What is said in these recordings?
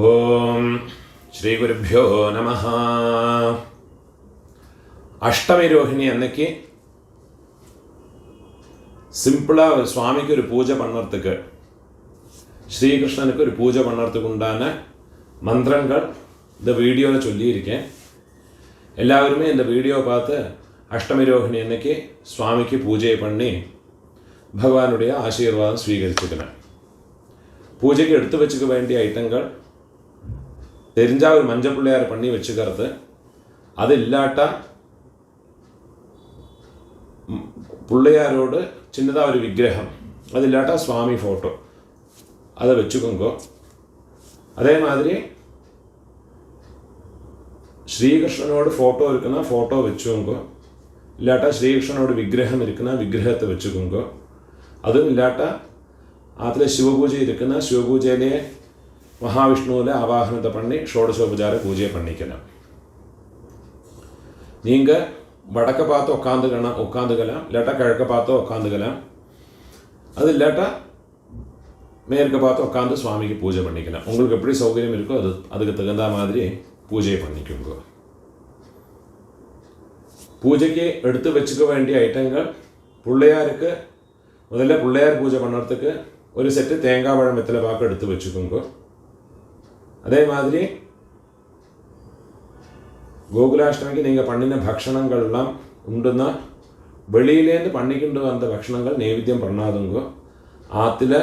ഓം ശ്രീ ഗുരുഭ്യോ നമഃ. അഷ്ടമി രോഹിണി അന്നയ്ക്ക് சிம்பிளாக சுவாமிக்கு ஒரு பூஜை பண்ணுறதுக்கு, ஸ்ரீகிருஷ்ணனுக்கு ஒரு பூஜை பண்ணுறதுக்கு உண்டான மந்திரங்கள் இந்த வீடியோவில் சொல்லியிருக்கேன். எல்லாருமே இந்த வீடியோ பார்த்து அஷ்டமி ரோஹிணி அன்னைக்கு சுவாமிக்கு பூஜை பண்ணி பகவானுடைய ஆசீர்வாதம் ஸ்வீகரிச்சுக்கிறேன். பூஜைக்கு எடுத்து வச்சுக்க வேண்டிய ஐட்டங்கள் தெரிஞ்சால் ஒரு மஞ்சள் பிள்ளையார் பண்ணி வச்சுக்கிறது, அது இல்லாட்டா பிள்ளையாரோடு சின்னதாக ஒரு விக்கிரகம், அது இல்லாட்டா சுவாமி ஃபோட்டோ அதை வச்சுக்கோங்க. அதே மாதிரி ஸ்ரீகிருஷ்ணனோட ஃபோட்டோ இருக்குன்னா ஃபோட்டோ வச்சுக்கோங்க, இல்லாட்டா ஸ்ரீகிருஷ்ணனோட விக்கிரகம் இருக்குன்னா விக்கிரகத்தை வச்சுக்கோங்க. அதுவும் இல்லாட்டா அதில் சிவபூஜை இருக்குன்னா சிவபூஜையிலே மகாவிஷ்ணுவில் ஆவாகனத்தை பண்ணி ஷோடசோபச்சார பூஜையை பண்ணிக்கலாம். நீங்கள் வடக்க பார்த்து உட்காந்துக்கலாம், இல்லாட்டா கிழக்க பார்த்து உட்காந்துக்கலாம், அது இல்லாட்டா மேற்க பார்த்து உட்காந்து சுவாமிக்கு பூஜை பண்ணிக்கலாம். உங்களுக்கு எப்படி சௌகரியம் இருக்கோ அதுக்கு தகுந்த மாதிரி பூஜை பண்ணிக்கோங்க. பூஜைக்கு எடுத்து வச்சுக்க வேண்டிய ஐட்டங்கள், பிள்ளையாருக்கு முதல்ல பிள்ளையார் பூஜை பண்ணுறதுக்கு ஒரு செட்டு தேங்காய் பழம் வெத்தலை பாக்கு எடுத்து வச்சுக்கோங்க. அதே மாதிரி கோகுலாஷ்டமிக்கு நீங்கள் பண்ணின பக்ஷணங்கள்லாம் உண்டுன்னா வெளியிலேருந்து பண்ணிக்கிண்டு வந்த பக்ஷணங்கள் நைவேத்தியம் பண்ணாதுங்க. ஆற்றுல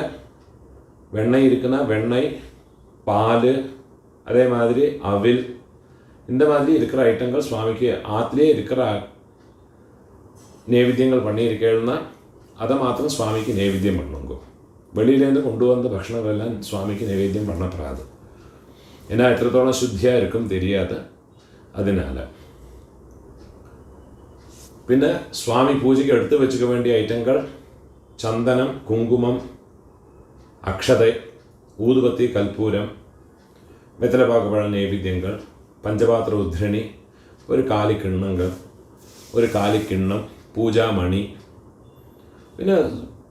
வெண்ணெய் இருக்குன்னா வெண்ணெய், பால், அதே மாதிரி அவில், இந்த மாதிரி இருக்கிற ஐட்டங்கள் சுவாமிக்கு ஆற்றுலேயே இருக்கிற நைவேத்தியங்கள் பண்ணியிருக்கேன்னா அதை மாத்திரம் சுவாமிக்கு நைவேத்தியம் பண்ணுங்க. வெளியிலேருந்து கொண்டு வந்த பக்ஷணங்கள் எல்லாம் சுவாமிக்கு நைவேத்தியம் பண்ணப்படாது. ஏன்னா எത്രത്തോളം ശുദ്ധിயாக இருக்கும் தெரியாது. அதனால പിന്നെ സ്വാമി പൂജയ്ക്ക് എടുത്തു വെച്ചുക വേണ്ടിയ ഐറ്റങ്ങൾ ചന്ദനം, കുങ്കുമം, അക്ഷത, ഊതുപത്തി, കൽപ്പൂരം, വെത്തലപ്പാക്കപ്പഴ നൈവേദ്യങ്ങൾ, പഞ്ചപാത്ര ഉദ്ധരണി, ഒരു കാലിക്കിണ്ണം, പൂജാമണി, പിന്നെ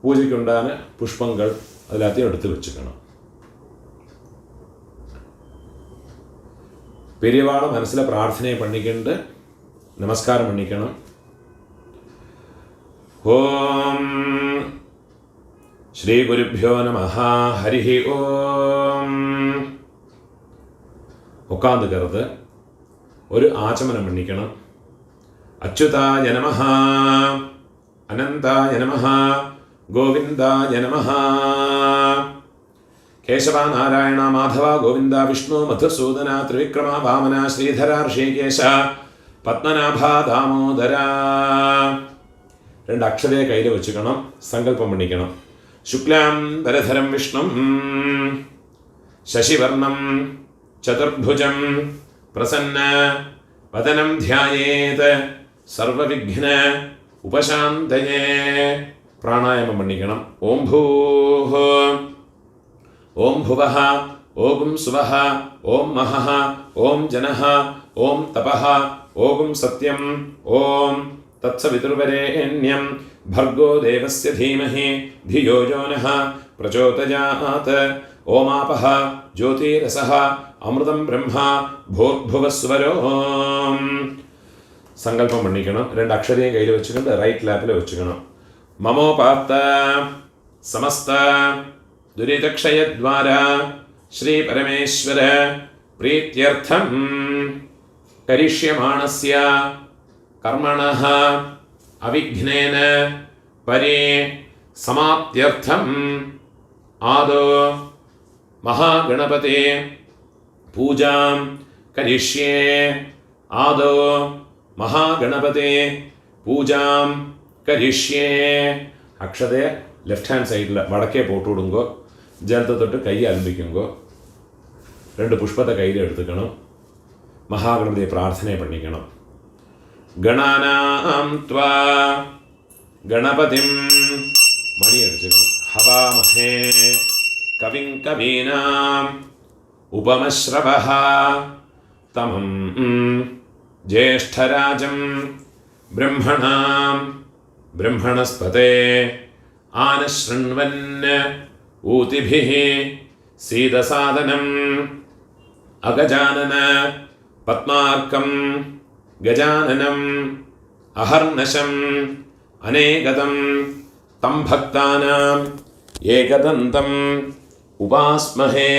പൂജയ്ക്കുണ്ടാകുന്ന പുഷ്പങ്ങൾ അതിനകത്ത് എടുത്ത് വെച്ചിക്കണം. பெரியவாளை மனசில் பிரார்த்தனை பண்ணிக்கிண்டு நமஸ்காரம் பண்ணிக்கணும். ஓம் ஸ்ரீ குருഭ്യോ நமஹ. ஹரி ஓம். உட்காந்துக்கிறது, ஒரு ஆச்சமனம் பண்ணிக்கணும். அச்சுதாய நமஹ, அனந்தாய நமஹ, கோவிந்தாய நமஹ. കേശവ, നാരായണ, മാധവ, ഗോവിന്ദ, വിഷ്ണു, മധുസൂദന, ത്രിവിക്രമ, വാമന, ശ്രീധര, ഋഷികേശ, പത്മനാഭ, ദാമോദര. രണ്ട് അക്ഷരയെ കയ്യിൽ വെച്ചുക്കണം, സങ്കല്പം പണിക്കണം. ശുക്ലാം വരധരം വിഷ്ണു ശശിവർണം ചതുർഭുജം പ്രസന്ന വദനം ധ്യായേത് സർവവിഘ്ന ഉപശാന്തയേ. പ്രാണായാമം പണിക്കണം. ഓം ഭൂഃ, ഓം ഭുവഃ, ഓം സുവഃ, ഓം മഹഃ, ഓം ജനഃ, ഓം തപഃ, ഓം സത്യം, ഓം തത്സവിതുർവരേണ്യം ഭർഗോ ദേവസ്യ ധീമഹി ധിയോ യോ നഃ പ്രചോദയാത്. ഓമാപഃ ജ്യോതിരസഃ അമൃതം ബ്രഹ്മ ഭൂർഭുവസ്വരോ. സങ്കല്പം പണിക്കണം. രണ്ട് അക്ഷരയും കയ്യിൽ വെച്ചുകൊണ്ട് റൈറ്റ് ലാപ്പിൽ വെച്ചുക്കണം. മമോപാത്ത സമസ്ത ദുരിതക്ഷയദ്വാര ശ്രീ പരമേശ്വര പ്രീത്യർത്ഥം കരിഷ്യമാണസ്യ കർമ്മണഃ അവിഘ്നേന പരേ സമാപ്ത്യർത്ഥം ആദോ മഹാഗണപതേ പൂജാം കരിഷ്യേ. ആദോ മഹാഗണപതേ പൂജാം കരിഷ്യേ. അക്ഷതയെ ലെഫ്റ്റ് ഹാൻഡ് സൈഡിൽ വടക്കേ പോട്ട് വിടുങ്കോ, ജലത്തെ തൊട്ട് കൈ അലമ്പിക്കുങ്കോ. രണ്ട് പുഷ്പത്തെ കയ്യിൽ എടുത്തുക്കണം. മഹാഗണപതിയെ പ്രാർത്ഥനയെ പണിക്കണം. ഗണാനാം ത്വാ ഗണപതിം മണിയടിച്ചുക്കണം. ഹവാമഹേ കവിം കവീനാം ഉപമശ്രവഃ തമം ജ്യേഷ്ഠരാജം ബ്രഹ്മണാം ബ്രഹ്മണസ്പതേ ആനശൃണ്വൻ ഊതിഭിः സീതസാദനം അഗജാനന പത്മാർക്കം ഗജാനനം അഹർനശം അനേകദം തം ഭക്താനാം ഏകദന്തം ഉപാസ്മഹേ.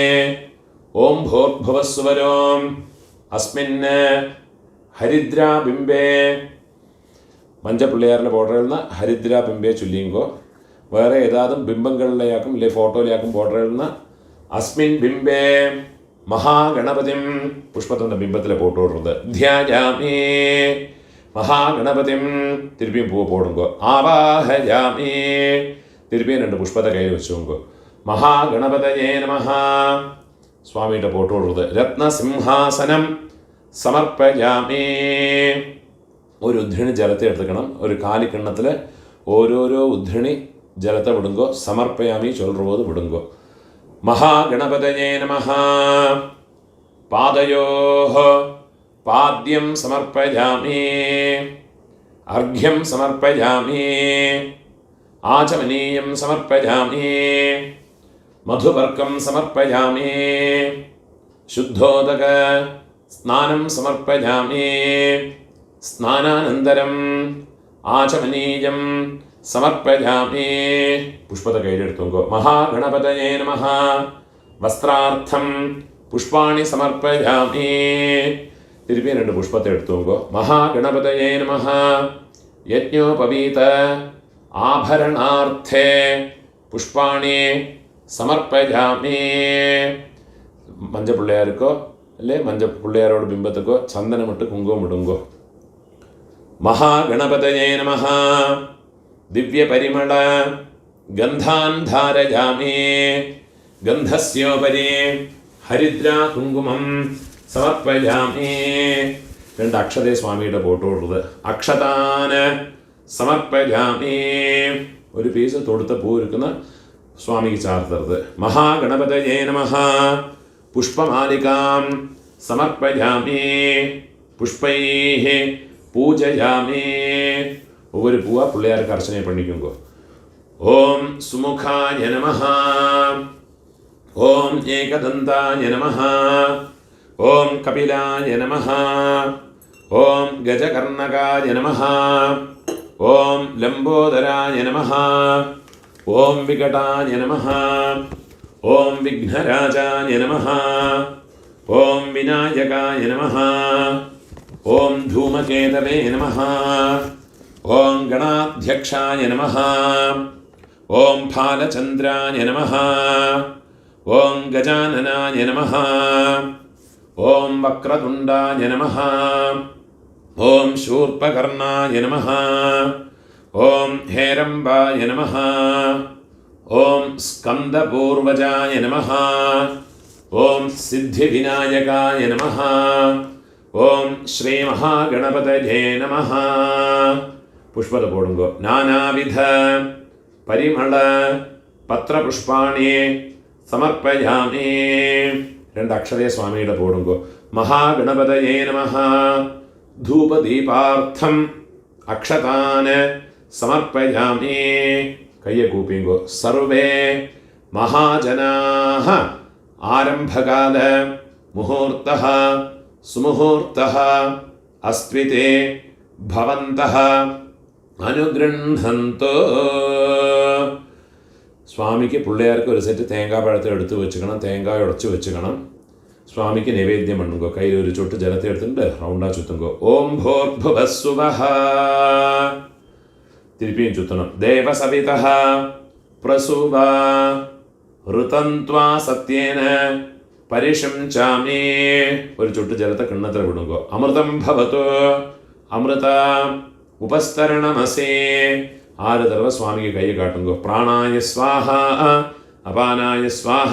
ഓം ഭൂർഭുവസ്സുവരോം അസ്മിൻ ഹരിദ്രാബിംബേ. മഞ്ചപ്പിള്ളയാറിൻ്റെ ബോർഡറിൽ നിന്ന് ഹരിദ്രാബിംബെ ചൊല്ലിയുമ്പോൾ വേറെ ഏതാതും ബിംബങ്ങളിലെയാക്കും ഇല്ലെ ഫോട്ടോയിലാക്കും ബോർഡറിൽ നിന്ന് അസ്മിൻ ബിംബേ മഹാഗണപതിം. പുഷ്പത്തിൻ്റെ ബിംബത്തിലെ ഫോട്ടോ ഇടുന്നത് ധ്യായാമേ മഹാഗണപതിം. തിരുപ്പിയും പൂവ് പോടുമ്പോൾ ആവാഹയാമേ. തിരുപ്പിയും 2 പുഷ്പത്തെ കയ്യിൽ വെച്ച് നോക്കുക. മഹാഗണപതയേ നമഃ. സ്വാമിയുടെ ഫോട്ടോ ഇടുന്നത് രത്നസിംഹാസനം സമർപ്പയാമേ. ഒരു ഉദ്ധരണി ജലത്തെ എടുത്തുക്കണം. ഒരു കാലിക്കിണ്ണത്തിൽ ഓരോരോ ഉദ്ധരണി ജലത്തെ വിടുങ്കോ സമർപ്പയാമി ചൊല്ലുന്നത് വിടുങ്കോ. മഹാഗണപതയേ നമഃ. പാദയോഃ പാദ്യം സമർപ്പയാമി. അർഘ്യം സമർപ്പയാമി. ആചമനീയം സമർപ്പയാമി. മധുപർക്കം സമർപ്പയാമി. ശുദ്ധോദക സ്നാനം സമർപ്പയാമി. സ്നാനാനന്തരം ആചമനീയം സമർപ്പയാമി. പുഷ്പത്തെ കയ്യിലെടുത്തുങ്കോ. മഹാഗണപതയേ നമഃ. വസ്ത്രാർത്ഥം പുഷ്പാണി സമർപ്പയാമി. തിരുപ്പിയും 2 പുഷ്പത്തെ എടുത്തുങ്കോ. മഹാഗണപതയേ നമഃ. യജ്ഞോപവീത ആഭരണാർത്ഥേ പുഷ്പാണി സമർപ്പയാമി. മഞ്ചപ്പിള്ളയാർക്കോ അല്ലെ മഞ്ചപ്പിള്ളയാരോട് ബിംബത്തിക്കോ ചന്ദനമിട്ട് കുങ്കുമം ഇടുങ്കോ. മഹാഗണപതയേ നമഃ. ദിവ്യപരിമള ഗന്ധാൻ ധാരയാമി. ഗന്ധസ്യോപരി ഹരിദ്രാ കുങ്കുമം സമർപ്പയാമി. 2 അക്ഷതേ സ്വാമിയുടെ ഫോട്ടോ ഇടുന്നത്. അക്ഷതാന് സമർപ്പയാമി. ഒരു പീസ് തൊടുത്ത പൂ ഇരിക്കുന്ന സ്വാമിക്ക് ചാർത്തരുത്. മഹാഗണപതയേ നമഃ. പുഷ്പമാലികാം സമർപ്പയാമി. പുഷ്പൈഃ പൂജയാമി. ഒരു പൂവ പിള്ളേർക്ക് അർച്ചന പണിക്കുങ്കോ. ഓം സുമുഖായ നമഃ. ഓം ഏകദന്തായ നമഃ. ഓം കപിലായ നമഃ. ഓം ഗജകർണകായ നമഃ. ഓം ലംബോദരായ നമഃ. ഓം വികടായ നമഃ. ഓം വിഘ്നരാജായ നമഃ. ഓം വിനായകായ നമഃ. ഓം ധൂമകേതവേ നമഃ. ഓം ഗണാധ്യക്ഷായ നമഃ. ഓം ഫാലചന്ദ്രായ നമഃ. ഓം ഗജാനനായ നമഃ. ഓം വക്രതുണ്ടായ നമഃ. ഓം ശൂർപകർണായ നമഃ. ഓം ഹേരംബായ നമഃ. ഓം സ്കന്ദപൂർവജായ നമഃ. ഓം സിദ്ധിവിനായകായ നമഃ. ഓം ശ്രീ മഹാഗണപതയേ നമഃ. പുഷ്പത പോടുങ്കോ. നാനാവിധ പരിമള പത്രപുഷ്പാണി സമർപ്പയാമി. 2 അക്ഷരേ സ്വാമിയുടെ പോടുങ്കോ. മഹാഗണപതയേ നമഃ. ധൂപദീപാർത്ഥം അക്ഷതാന് സമർപ്പയാമി. കയ്യെ കൂപ്പിങ്കോ. സർവേ മഹാജനാഃ ആരംഭകാല മുഹൂർത്തഃ സുമുഹൂർത്തഃ അസ്ത്വിതേ ഭവന്തഃ അനുഗൃഹന്തോ. സ്വാമിക്ക് പിള്ളേർക്ക് ഒരു സെറ്റ് തേങ്ങാപ്പഴത്തെ എടുത്ത് വെച്ചുക്കണം. തേങ്ങായ ഉടച്ച് വെച്ചുക്കണം. സ്വാമിക്ക് നൈവേദ്യം പണുങ്കോ. കയ്യിൽ ഒരു ചൊട്ട് ജലത്തെ എടുത്തിട്ട് റൗണ്ടാ ചുത്തുങ്കോ. ഓം ഭൂർഭുവസ്സുവഃ. തിരുപ്പിയും ചുത്തണം. ദേവസവിതഃ പ്രസൂവ ഋതന്ത്വാ സത്യേന പരിശംചാമി. ഒരു ചുട്ട് ജലത്തെ കിണ്ണത്തിൽ വിടുങ്കോ. അമൃതം ഭവതു അമൃത ഉപസ്തരണമസേ. 6 തവണ സ്വാമിക്ക് കൈ കാട്ടുങ്കോ. പ്രാണായ സ്വാഹ. അപാനായ സ്വാഹ.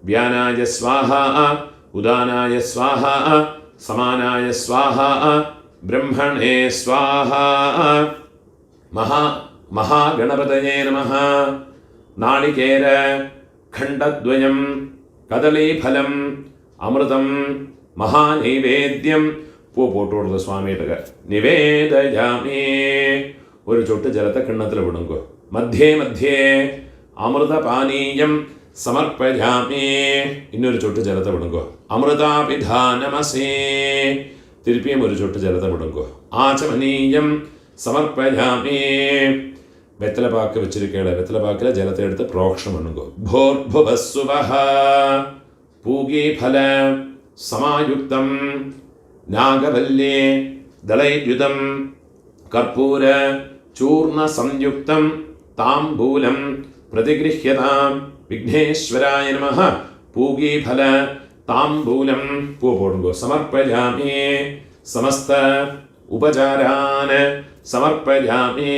വ്യാനായ സ്വാഹ. ഉദാനായ സ്വാഹ. സമാനായ സ്വാഹ. ബ്രഹ്മണേ സ്വാഹ. മഹാഗണപതയേ നമഃ. നാളികേര ഖണ്ഡദ്വയം കദളീഫലം അമൃതം മഹാനൈവേദ്യം. പൂ പോട്ടുകൊടുത്ത സ്വാമിയുടെ നിവേദയാമി. ഒരു ചൊട്ട് ജലത്തെ കിണ്ണത്തിൽ വിടുങ്കോ. മധ്യേ മധ്യേ അമൃതപാനീയം സമർപ്പയാമി. ഇന്നൊരു ചൊട്ട് ജലത്തെ വിടുങ്കോ. അമൃതാപിധാനമസേ. തിരുപ്പിയും ഒരു ചൊട്ട് ജലത്തെ വിടുങ്കോ. ആചമനീയം സമർപ്പയാമി. വെത്തലപാക്ക് വെച്ചിരിക്കയുടെ വെത്തലപാക്കിലെ ജലത്തെ എടുത്ത് പ്രോക്ഷണം എണ്ണുങ്കോ. ഭോർഭുവസ്സുവഹ പൂഗീഫല സമായുക്തം നാഗവല്യേ ദളൈദ്യുതം കർപ്പൂര ചൂർണ സംയുക്തം താംബൂലം പ്രതിഗൃഹ്യതാം. വിഘ്നേശ്വരായ നമഃ. പൂഗീഫല താംബൂലം പൂ പോടുങ്കോ. സമർപ്പയാമി. സമസ്ത ഉപചാരാൻ സമർപ്പയാമി.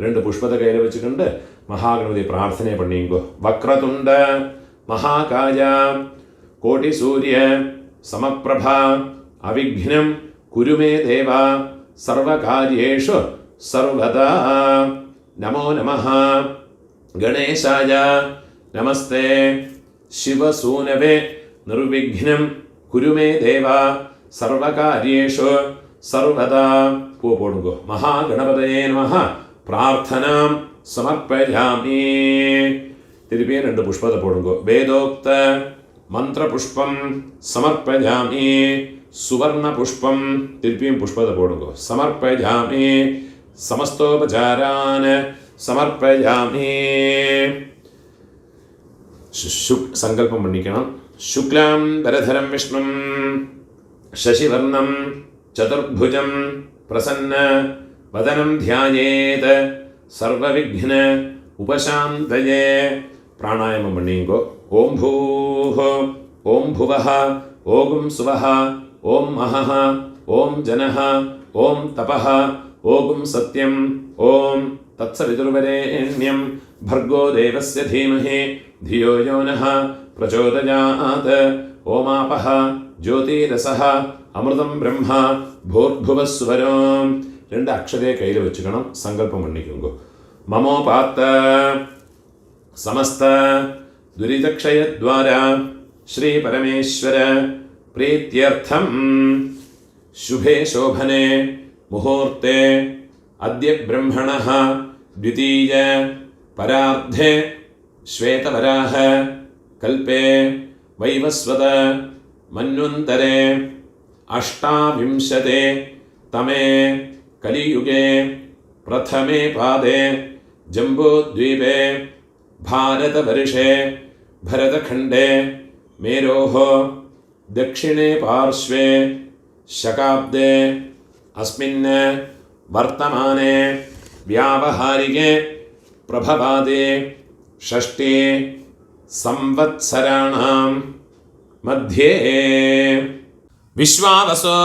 2 പുഷ്പത കയ്യിൽ വെച്ചിട്ടുണ്ട്. മഹാഗണപതി പ്രാർത്ഥനയെ പണിയുങ്കോ. വക്രതുണ്ട മഹാകായ കോടിസൂര്യ സമപ്രഭ അവിഘ്നം കുരുമേ ദേവ സർവകാര്യേഷു സർവദാ. നമോ നമഃ ഗണേശായ. നമസ്തേ ശിവസൂനവേ നിർവിഘ്നം കുരുമേ ദേവ സർവകാര്യേഷു സർവദാ. പൂ പോടുങ്കോ. മഹാഗണപതയേ നമഃ. പ്രാർത്ഥനാം സമർപ്പയാമി. തിരുപ്പിയ 2 പുഷ്പത പോടുങ്കോ. വേദോക്ത മന്ത്രപുഷ്പം സമർപ്പയാമി. സുവർണപുഷ്പം തിരുപ്പിയും പുഷ്പത പോടുങ്കോ. സമർപ്പയാമി. സമസ്തോപചാരാൻ സമർപ്പയാമി. സങ്കല്പം പണിക്കണം. ശുക്ലാം വരധരം വിഷ്ണും ശശിവർണം ചതുർഭുജം പ്രസന്ന വദനം ധ്യായേത് സർവവിഘ്ന ഉപശാന്തയേ. പ്രാണായാമം പണിയുങ്കോ. ഓം ഭൂഃ ഓം ഭുവഃ ഓം സുവഃ ഓം മഹഃ ഓം ജനഃ ഓം തപഃ ഓം സത്യം ഓം തത്സവിതുർവരേണ്യം ഭർഗോ ദേവസ്യ ധീമഹി ധിയോ യോ നഃ പ്രചോദയാത്. ഓമാപഃ ജ്യോതിരസഃ അമൃതം ബ്രഹ്മ ഭൂർഭുവസ്വരോ. 2 അക്ഷരയെ കയ്യിൽ വെച്ചുക്കണം. സങ്കല്പം പണിക്കുങ്കോ. മമോപാത്ത സമസ്ത ദുരിതക്ഷയദ്വാര ശ്രീ പരമേശ്വര പ്രീത്യർത്ഥം ശുഭേ ശോഭനെ മുഹൂർത്തെ അദ്യ ബ്രഹ്മണഃ ദ്വിതീയ പരാർദ്ധേ ശ്വേതവരാഹ കൽപേ വൈവസ്വത മന്വന്തരേ അഷ്ടാവിംശതേ തമേ കലിയുഗേ പ്രഥമേ പാദേ ജംബൂദ്വീപേ ഭാരതവർഷേ ഭരതഖണ്ഡേ മേരോः ദക്ഷിണേ പാർശ്വേ ശകാബ്ദേ അസ്മിन् വർത്തമാനേ വ്യാവഹാരികേ പ്രഭവാദേ ഷഷ്ഠേ സംവത്സരാണാം മധ്യേ വിശ്വാവസോ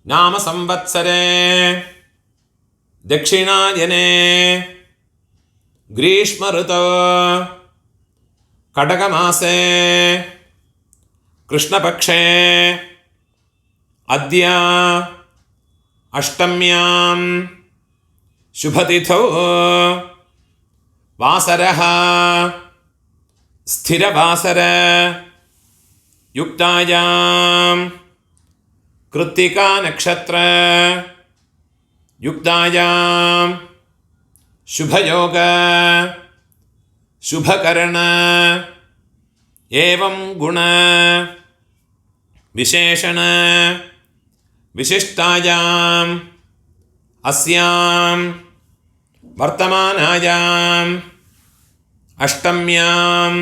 നാമ സംവത്സരേ ദക്ഷിണായനേ ഗ്രീഷ്മഋതോ കടകമാസേ കൃഷ്ണപക്ഷേ അദ്യ അഷ്ടമ്യാം ശുഭതിഥൗ വാസരഃ സ്ഥിരവാസര യുക്തായാം കൃത്തികാ നക്ഷത്ര യുക്തായാം ശുഭയോഗ ശുഭകരണ ഏവം ഗുണ വിശേഷണ വിശിഷ്ടായാം അസ്യാം വർത്തമാനായാം അഷ്ടമ്യാം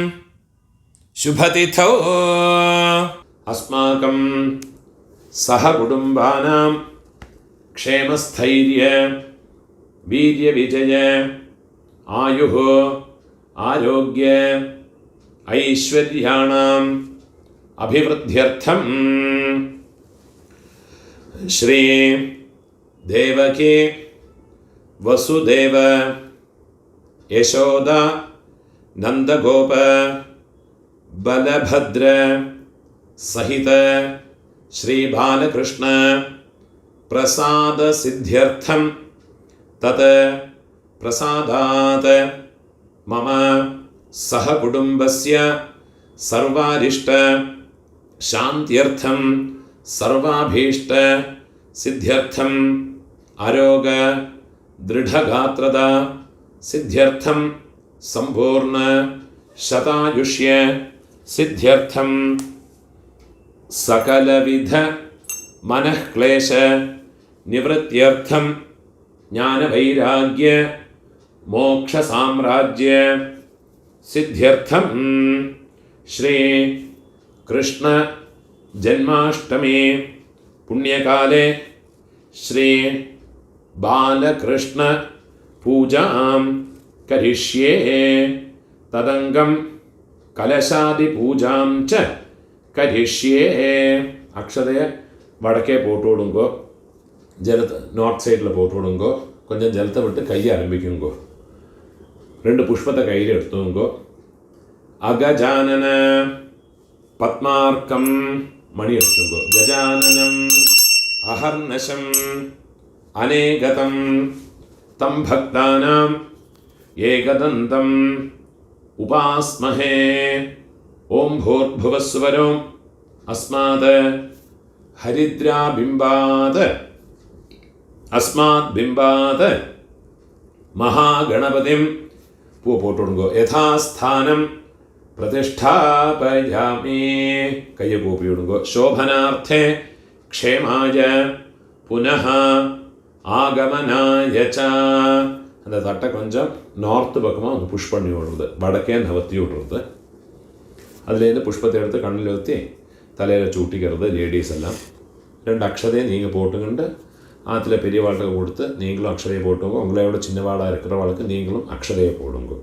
ശുഭതിഥൗ അസ്മാകം സഹകുടുംബാനാം ക്ഷേമസ്ഥൈര്യ വീര്യവിജയ ആയുഃ ആരോഗ്യ ഐശ്വര്യാണാം അഭിവൃദ്ധ്യർത്ഥം ശ്രീ ദേവകി വസുദേവ യശോദ നന്ദഗോപ ബലഭദ്ര സഹിത ശ്രീ ബാലകൃഷ്ണ പ്രസാദ സിദ്ധ്യർത്ഥം തത് പ്രസാദാത് മമ സഹകുടുംബസ്യ സർവാരിഷ്ട ശാന്ത്യർത്ഥം സർവാഭീഷ്ട സിദ്ധ്യർത്ഥം ആരോഗ്യ ദൃഢഗാത്രത സിദ്ധ്യർത്ഥം सम्पूर्ण शतायुष्य सिद्ध्यर्थं सकलविध मनःक्लेश निवृत्त्यर्थं ज्ञानवैराग्य मोक्षसाम्राज्य सिद्ध्यर्थं श्री कृष्ण जन्माष्टमी पुण्यकाले श्री बालकृष्ण पूजां करिष्ये तदंगं कलशादि पूजां च करिष्ये अक्षतय वडके पोट्टु विडुंगो जलत नॉर्थ साइड पोट्टु विडुंगो கொஞ்சம் ஜலத்தை விட்டு கையை ஆரம்பிக்குங்கோ 2 புஷ்பத்தை கையில் எடுத்துங்கோ அகஜானன பத்மார்க்கம் மணி எடுத்துங்கோ கஜானனம் அஹர்நஷம் அநேகதம் தம் பக்தானாம் ஏகதந்தம் உபாஸ்மஹே ஓம் பூர்புவஸ்வரம் அஸ்மாத் ஹரித்ராபிம்பாத் अस्मात् बिंबात् महागणपतिं पू पोट्टुडुंगो यथास्थानं प्रतिष्ठापयामि कैय कूपियुडुंगो शोभनार्थे क्षेमाय पुनः आगमनाय च அந்த தட்டை கொஞ்சம் நார்த் பக்கமாக வந்து புஷ் பண்ணி விடுறது வடக்கே நவர்த்தி விடுறது அதுலேருந்து புஷ்பத்தை எடுத்து கண்ணில் ஊற்றி தலையில் சூட்டிக்கிறது லேடிஸ் எல்லாம் 2 அக்ஷதையை நீங்கள் போட்டுக்கிண்டு ஆற்றுல பெரியவாளுக்கு கொடுத்து நீங்களும் அக்ஷதையை போட்டுங்க உங்களையோட சின்னவாளாக இருக்கிறவாளுக்கு நீங்களும் அக்ஷதையை போடுங்க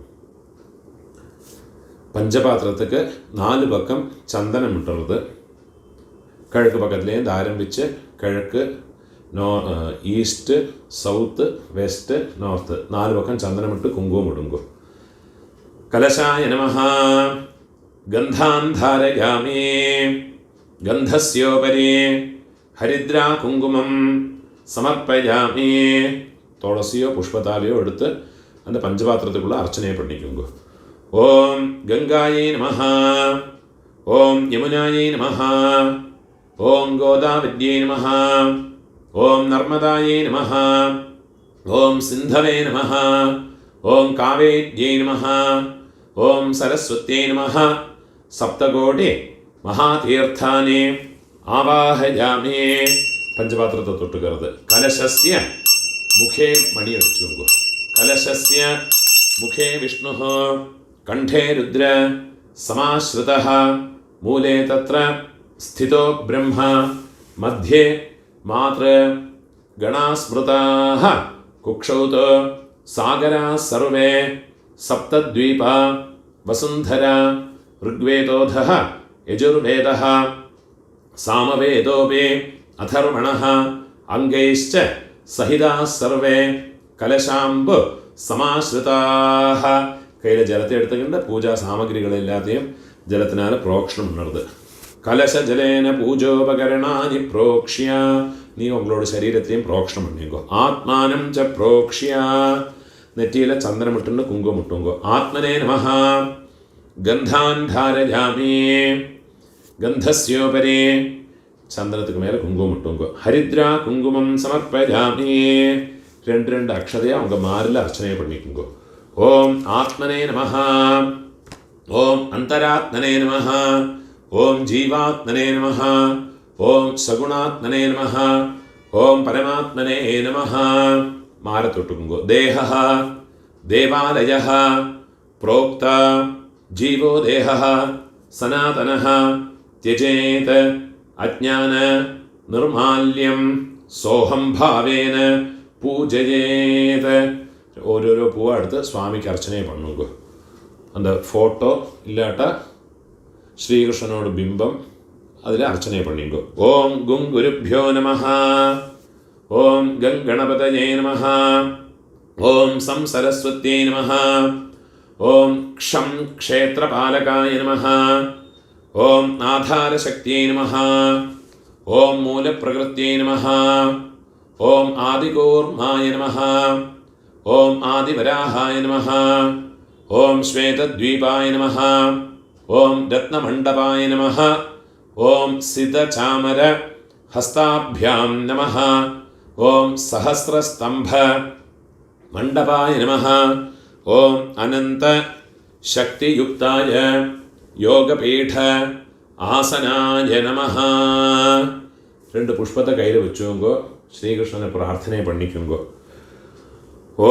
பஞ்சபாத்திரத்துக்கு 4 பக்கம் சந்தனம் இட்டுறது கிழக்கு பக்கத்துலேருந்து ஆரம்பித்து கிழக்கு ஈஸ்ட்டு சவுத்து வெஸ்ட்டு நார்த்து 4 பக்கம் சந்தனம் இட்டு குங்குமம் இடுங்க கலசாய நமஹ கந்தான் தாரயாமி கந்தஸ்யோபரி ஹரித்ரா குங்குமம் സമർപ്പയാമി തുളസിയോ പുഷ്പത്താലയോ എടുത്ത് அந்த பஞ்சபாத்திரத்துக்குள்ள அர்ச்சனை பண்ணிக்கோங்க ஓம் கங்காயை நமஹ ஓம் யமுனாயை நமஹ ஓம் கோதாவத்யை நமஹ ஓம் நர்மதாயை நமஹ ஓம் சிந்தவே நமஹ ஓம் காவேத்யை நமஹ ஓம் சரஸ்வத்யை நமஹ சப்தகோடி மகாதீர்த்தானி ஆவாஹயாமி പഞ്ചപാത്രത്തെ തൊട്ടുകരുത് കലശസ്യ മുഖേ മണിയടിച്ചുകൊണ്ടു കലശസ്യ മുഖേ വിഷ്ണു കണ്ഠേ രുദ്ര സമാശ്രിത മൂലേ തത്ര സ്ഥിതോ ബ്രഹ്മ മധ്യേ മാതൃ ഗണാസ്മൃതാഃ കുക്ഷൗ സാഗരാ സർവേ സപ്തദ്വീപ വസുന്ധര ഋഗ്വേദോധഃ യജുർവേദഃ സാമവേദോപി अथर्वणः अंगैश्च सहिताः सर्वे कलशाम्बु समाश्रिताः കയ്യിൽ ജലത്തെ എടുത്തുകൊണ്ട് പൂജാ സാമഗ്രികളെല്ലാത്തെയും ജലത്തിനാൽ പ്രോക്ഷണം ഉണർത് കലശജലേന പൂജോപകരണാനി പ്രോക്ഷ്യ നീ ഉങ്ങളോട് ശരീരത്തെയും പ്രോക്ഷണം പണിയുങ്കോ ആത്മാനം ച പ്രോക്ഷ്യ നെറ്റിയിലെ ചന്ദനമിട്ടുണ്ട് കുങ്കുമിട്ടുങ്കോ ആത്മനേ നമഃ ഗന്ധാൻ ധാരയാമി ഗന്ധസ്യോപരി ചന്ദനத்துக்கு மேலே குங்குமம் இட்டுங்க ஹரித்ரா குங்குமம் சமர்ப்பயாமி 2 அக்ஷதையை அவங்க மாரில் அர்ச்சனை பண்ணிக்கோங்க ஓம் ஆத்மனே நமஹ ஓம் அந்தராத்மனே நமஹ ஓம் ஜீவாத்மனே நமஹ ஓம் சகுணாத்மனே நமஹ ஓம் பரமாத்மனே நமஹ மார தொட்டுக்கோங்க தேஹः தேவாலயः प्रोक्त जीवो देहः सनातनः त्यजेत अज्ञान निर्माल्यम सोहम भावेन पूजयेत ഓരോരോ പൂവ് എടുത്ത് സ്വാമിക്ക് അർച്ചനയെ പണ്ണുക அந்த ഫോട്ടോ ഇല്ലാട്ട ശ്രീകൃഷ്ണനോട് ബിംബം അതിൽ അർച്ചനയെ പണിയുക ഓം ഗും ഗുരുഭ്യോ നമഃ ഓം ഗം ഗണപതയേ നമഃ ഓം സം സരസ്വത്यै നമഃ ഓം ക്ഷം ക്ഷേത്രപാലകായ നമഃ ഓം ആധാരശക്തിയേ നമഃ ഓം മൂലപ്രകൃത്यै നമഃ ഓം ആദികൂർമായ നമഃ ഓം ആദിവരാഹായ നമഃ ഓം ശ്വേതദ്വീപായ നമഃ ഓം രത്നമണ്ഡപായ നമഃ ഓം സിതചാമര ഹസ്താഭ്യാം നമഃ ഓം സഹസ്രസ്തംഭ മണ്ഡപായ നമഃ ഓം അനന്ത ശക്തിയുക്തായ യോഗപീഠ ആസനായ നമഃ. 2 പുഷ്പത്തെ കയ്യിൽ വെച്ചുകൊങ്കോ ശ്രീകൃഷ്ണനെ പ്രാർത്ഥനയെ പണിക്കുങ്കോ.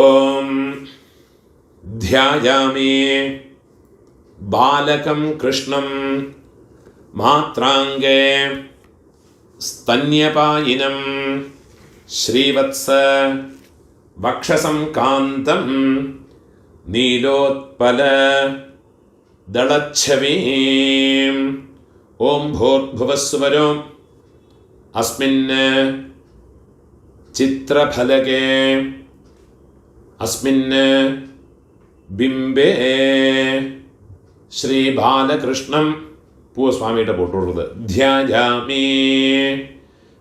ഓം ധ്യായാമി ബാലകം കൃഷ്ണം മാത്രാംഗേ സ്തന്യപായിനം ശ്രീവത്സ വക്ഷസം കാന്തം നീലോത്പല ദളച്ഛവീം. ഓം ഭൂർഭുവസ്സുവരോ അസ്മിൻ ചിത്രഫലകേ അസ്മിൻ ബിംബേ ശ്രീ ബാലകൃഷ്ണം. പൂവസ്വാമിയുടെ പോട്ടുള്ളത് ധ്യായാമി.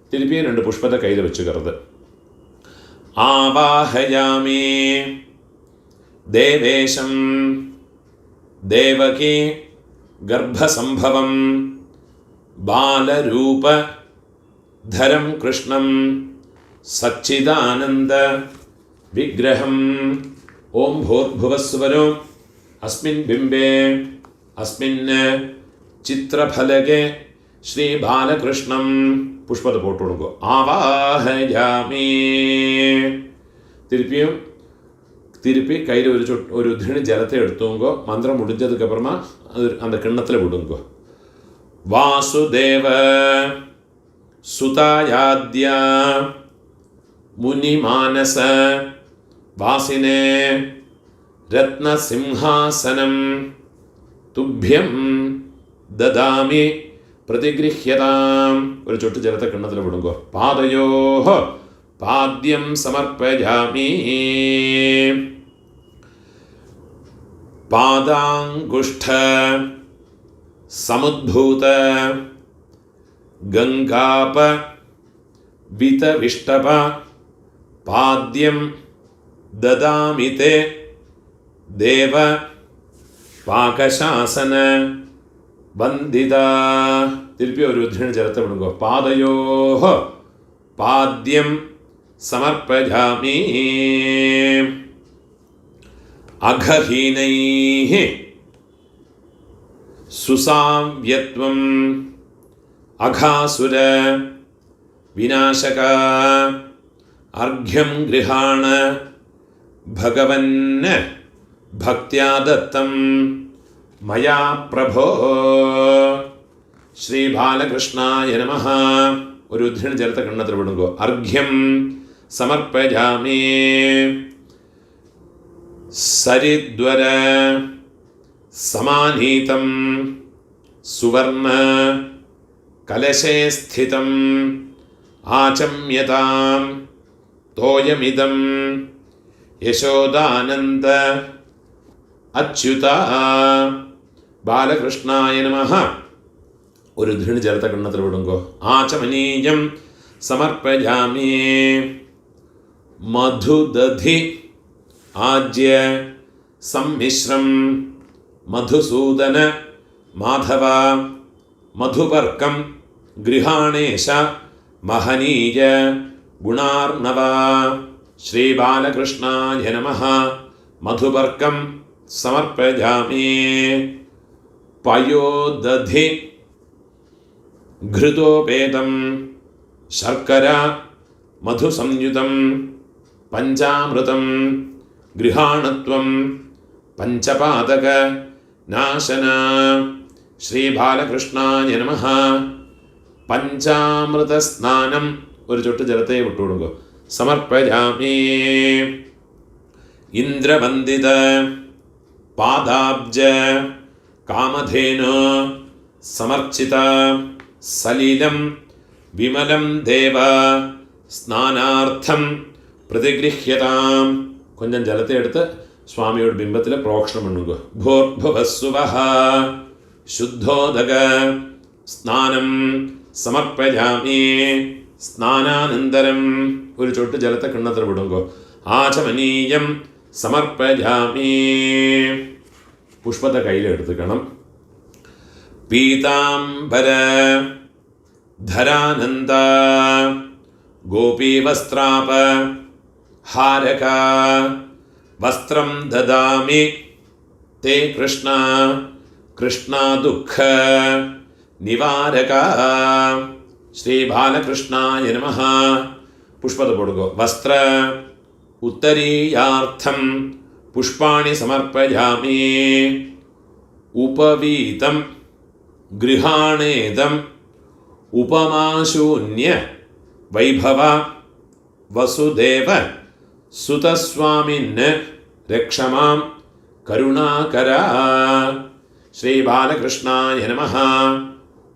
തിരുപ്പി 2 പുഷ്പത്തെ കയ്യിൽ വെച്ച് കരുത്. ആവാഹയാമി ദേവേശം ദേവകി ഗർഭസംഭവം ബാലരൂപധരം കൃഷ്ണം സച്ചിദാനന്ദ വിഗ്രഹം. ഓം ഭൂർഭുവസ്വരോ അസ്മിൻ ബിംബേ അസ്മിൻ ചിത്രഫലകെ ശ്രീ ബാലകൃഷ്ണം. പുഷ്പത്തെ പോട്ട് കൊടുക്കുക. ആവാഹയാമി. திருப்பி கையில் ஒரு திணி ஜலத்தை எடுத்துங்கோ. மந்திரம் முடிஞ்சதுக்கு அப்புறமா அது அந்த கிண்ணத்தில் விடுங்கோ. வாசுதேவ சுதாயாத்யா முனிமானச வாசினே ரத்ன சிம்ஹாசனம் துப்பியம் ദദാമി പ്രതിഗൃഹ്യതാം. ഒരു ചൊട്ട് ജലത്തെ കിണ്ണത്തിൽ വിടുങ്കോ. പാദയോഹ പാദ്യം സമർപ്പയാമി. പാദാംഗുഷ്ഠ സമുദ്ഭൂത ഗംഗാപ വിതവിഷ്ടപ പാദ്യം ദദാമി തേ ദേവ പാകശാസന വന്ദിത. തിരുപ്പി ഒരു ഉദ്ധരണ ജലത്തെ വിടുങ്കോ. പാദയോഹ പാദ്യം സമർപ്പയാമി. അഘഹീനൈഃ സുസാവ്യത്വം അഘാസുര വിനാശക അർഘ്യം ഗൃഹാണ ഭഗവൻ ഭക്ത്യാ ദത്തം മയാ പ്രഭോ. ശ്രീ ബാലകൃഷ്ണായ നമഃ. ഒരു ഉദ്ധരണ ജലത്തെ കിണ്ണത്തിൽ വിടുങ്കോ. അർഘ്യം സമർപ്പയാമി. സരിദ്വര സമാനീതം സുവർണ കലശേ സ്ഥിതം ആചമ്യതാം തോയമിദം യശോദാനന്ദ അച്യുത. ബാലകൃഷ്ണായ നമഃ. ഒരു ധൃണി ജലത്തെ കിണ്ണത്തിൽ വിടുങ്കോ. ആചമനീയം സമർപ്പയാമി. മധുദധി ആജ്യ സമ്മിശ്രം മധുസൂദന മാധവ മധുപർക്കം ഗൃഹാണേശ മഹനീയ ഗുണാർണവ. ശ്രീ ബാലകൃഷ്ണായ നമഃ. മധുപർക്കം സമർപ്പയാമി. പയോദധി ഘൃതോപേതം ശർക്കര മധുസംയുതം പഞ്ചാമൃതം ഗൃഹാണത്വം പഞ്ചപാതക നാശന. ശ്രീ ബാലകൃഷ്ണായ നമഃ. പഞ്ചാമൃത സ്നാനം. ഒരു ചൊട്ട് ജലത്തെ വിട്ടുകൊടുക്കുക. സമർപ്പയാമി. ഇന്ദ്രവന്ദിത പാദാബ്ജ കാമധേനു സമർച്ചിത സലിലം വിമലം ദേവ സ്നാനാർത്ഥം പ്രതിഗൃഹ്യതാം. കൊഞ്ചം ജലത്തെ എടുത്ത് സ്വാമിയുടെ ബിംബത്തിൽ പ്രോക്ഷണം എണ്ണുക. ഭൂർഭുവസ്സുവഃ ശുദ്ധോദക സ്നാനം സമർപ്പയാമി. സ്നാനാനന്തരം ഒരു ചൊട്ട് ജലത്തെ കിണ്ണത്തിൽ വിടുങ്കോ. ആചമനീയം സമർപ്പയാമി. പുഷ്പത്തെ കയ്യിലെടുത്തുക്കണം. പീതാംബര ധരാനന്ദ ഗോപീവസ്ത്രാപ ഹാരക വസ്ത്രം ദദാമി തേ കൃഷ്ണ കൃഷ്ണ ദുഃഖ നിവാരക ശ്രീ ബാലകൃഷ്ണായ നമഃ. പുഷ്പത കൊടുക്കോ. വസ്ത്ര ഉത്തരീയാർത്ഥം പുഷ്പാണി സമർപ്പയാമി. ഉപവീതം ഗൃഹാണേദം ഉപമാശൂന്യ വൈഭവ വസുദേവ സുതസ്വാമിന് രക്ഷമാം കരുണാകര ശ്രീ ബാലകൃഷ്ണായ നമഃ.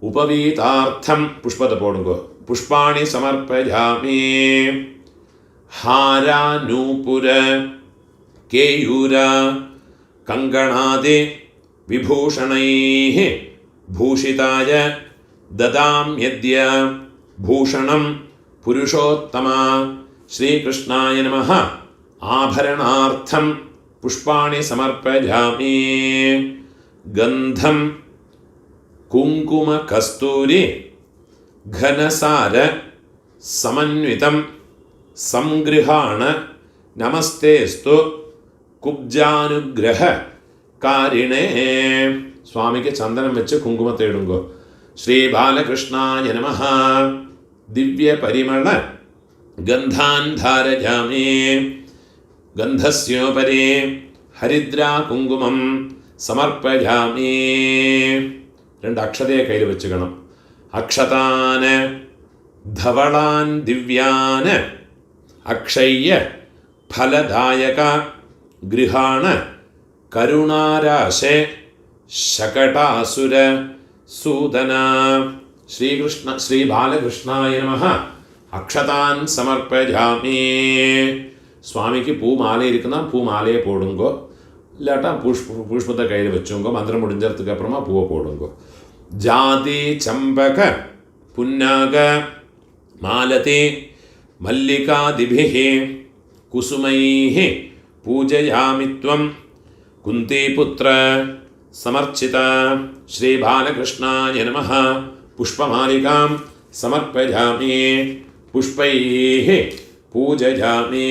ഉപവീതാർത്ഥം പുഷ്പത പോടുങ്കോ. പുഷ്പാണി സമർപ്പയാമി. ഹാരാനൂപുര കേയൂര കങ്കണാദി വിഭൂഷണൈഃ ഭൂഷിതായ ദദാമ്യദ്യ ഭൂഷണം പുരുഷോത്തമ ശ്രീകൃഷ്ണായ നമഃ. ആഭരണാർത്ഥം പുഷ്പാണി സമർപ്പയാമി. ഗന്ധം കുങ്കുമ കസ്തൂരി ഘനസാര സമന്വിതം സംഗൃഹാണ നമസ്തേസ്തു കുബ്ജാനുഗ്രഹ കാരിണേ. സ്വാമിക്ക് ചന്ദനം വെച്ച് കുങ്കുമത്തെ ഇടുങ്കോ. ശ്രീ ബാലകൃഷ്ണായ നമഃ. ദിവ്യ പരിമള ഗന്ധാൻ ധാരയാമി. ഗന്ധസ്യോപരി ഹരിദ്രാ കുങ്കുമം സമർപ്പയാമി. 2 അക്ഷതയെ കയ്യിൽ വെച്ചുകണം. അക്ഷതാന് ധവളാൻ ദിവ്യാന് അക്ഷയ്യ ഫലദായക ഗൃഹാണ് കരുണാരാശേ ശകടാസുര സൂദന. ശ്രീ ബാലകൃഷ്ണായ നമഃ. അക്ഷതാൻ സമർപ്പയാമി. സ്വാമിക്ക് പൂമാലയിരിക്കുന്ന പൂമാലയെ പോടുങ്കോ. ഇല്ലാട്ടാ പുഷ്പത്തെ കയ്യിൽ വെച്ചോങ്കോ. മന്ത്രം മുടിഞ്ചേർത്തുക്ക് അപ്പുറമാ പൂവ പോടുങ്കോ. ജാതി ചമ്പക പുന്നാക മാലതി മല്ലികാദിഭിഃ കുസുമൈഃ പൂജയാമി ത്വം കുന്തിപുത്ര സമർച്ചിത. ശ്രീ ബാലകൃഷ്ണായ നമഃ. പുഷ്പമാലികാം സമർപ്പയാമി. പുഷ്പൈഃ പൂജയാമി.